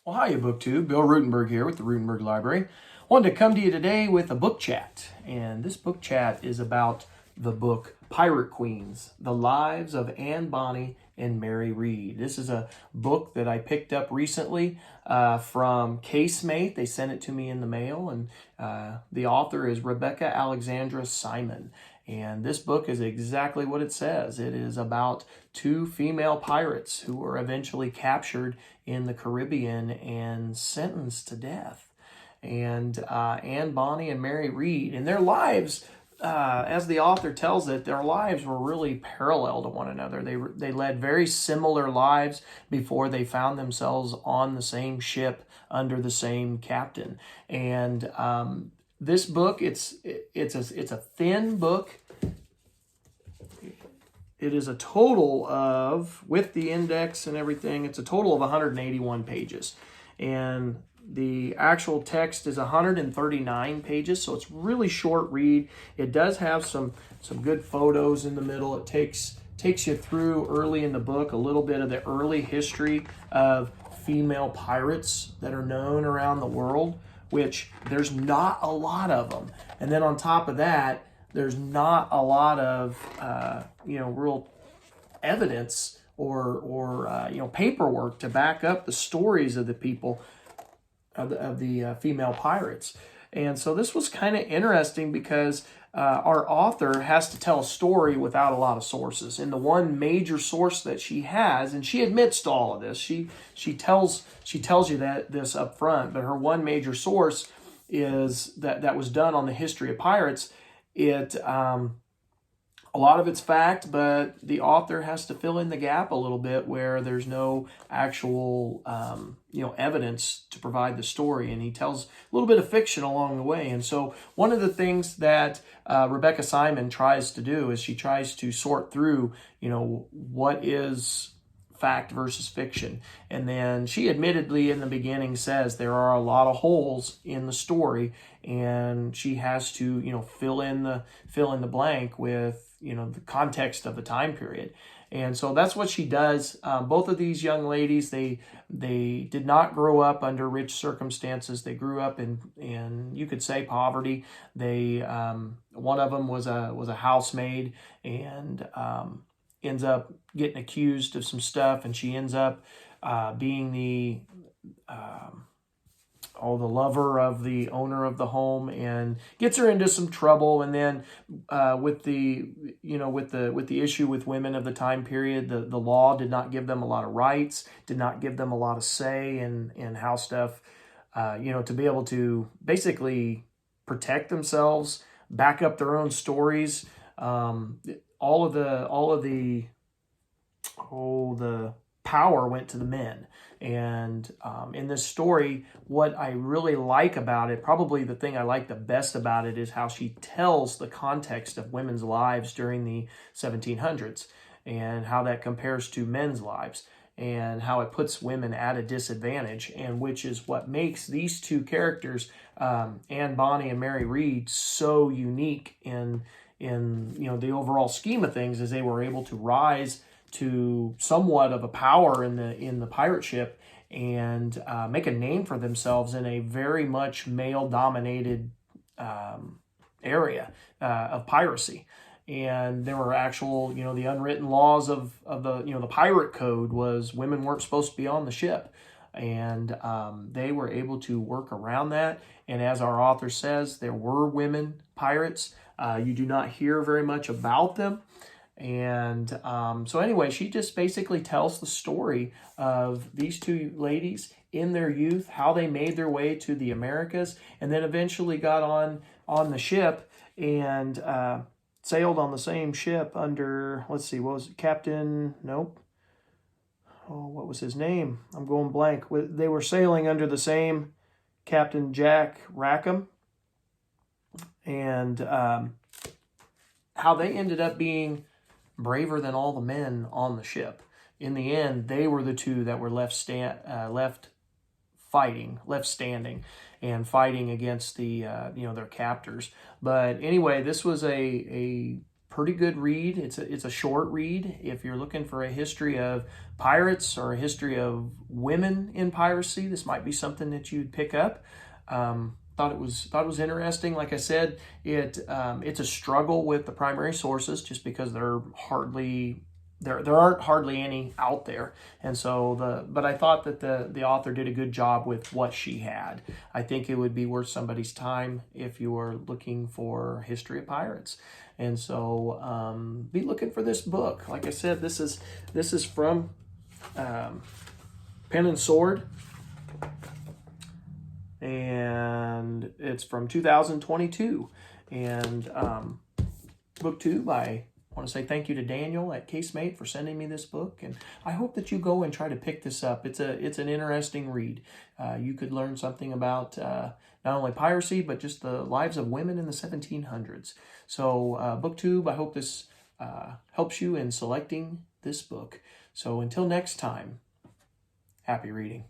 Well, hiya, BookTube. Bill Ruttenberg here with the Ruttenberg Library. Wanted to come to you today with a book chat, and this book chat is about the book Pirate Queens, The Lives of Anne Bonny and Mary Read. This is a book that I picked up recently from Casemate. They sent it to me in the mail, and the author is Rebecca Alexandra Simon. And this book is exactly what it says. It is about two female pirates who were eventually captured in the Caribbean and sentenced to death. And Anne Bonny and Mary Read, and their lives, as the author tells it, their lives were really parallel to one another. They led very similar lives before they found themselves on the same ship under the same captain. And this book, it's a thin book. It is a total of, with the index and everything, it's a total of 181 pages. And the actual text is 139 pages, so it's really short read. It does have some good photos in the middle. It takes you through early in the book a little bit of the early history of female pirates that are known around the world, which there's not a lot of them. And then on top of that, there's not a lot of real evidence or paperwork to back up the stories of the people of the female pirates. And so this was kind of interesting because our author has to tell a story without a lot of sources. And the one major source that she has, and she admits to all of this, she tells you that this up front, but her one major source is that was done on the history of pirates. A lot of it's fact, but the author has to fill in the gap a little bit where there's no actual evidence to provide the story, and he tells a little bit of fiction along the way. And so one of the things that Rebecca Simon tries to do is she tries to sort through what is fact versus fiction. And then she admittedly in the beginning says there are a lot of holes in the story, and she has to fill in the blank with the context of the time period. And so that's what she does. Both of these young ladies, they did not grow up under rich circumstances. They grew up in you could say poverty. They one of them was a housemaid and ends up getting accused of some stuff, and she ends up being the lover of the owner of the home and gets her into some trouble. And then with the issue with women of the time period, the law did not give them a lot of rights, did not give them a lot of say in how stuff, to be able to basically protect themselves, back up their own stories. All of the power went to the men. And in this story, what I really like about it, probably the thing I like the best about it, is how she tells the context of women's lives during the 1700s and how that compares to men's lives and how it puts women at a disadvantage, and which is what makes these two characters, Anne Bonny and Mary Read, so unique in the overall scheme of things, as they were able to rise to somewhat of a power in the pirate ship and make a name for themselves in a very much male-dominated area of piracy. And there were actual, the unwritten laws of the pirate code was women weren't supposed to be on the ship. And they were able to work around that. And as our author says, there were women pirates. You do not hear very much about them. And so anyway, she just basically tells the story of these two ladies in their youth, how they made their way to the Americas, and then eventually got on the ship and sailed on the same ship under, let's see, what was it? Captain, nope. Oh, what was his name? I'm going blank. They were sailing under the same Captain Jack Rackham. And how they ended up being braver than all the men on the ship. In the end, they were the two that were left standing and fighting against the their captors. But anyway, this was a pretty good read. It's a short read. If you're looking for a history of pirates or a history of women in piracy, this might be something that you'd pick up. Thought it was interesting. Like I said, it's a struggle with the primary sources just because there aren't hardly any out there, and so but I thought that the author did a good job with what she had. I think it would be worth somebody's time if you are looking for history of pirates, and so be looking for this book. Like I said, this is from Pen and Sword, and it's from 2022, and book 2 by. I want to say thank you to Daniel at Casemate for sending me this book, and I hope that you go and try to pick this up. It's an interesting read. You could learn something about not only piracy, but just the lives of women in the 1700s. So BookTube, I hope this helps you in selecting this book. So until next time, happy reading.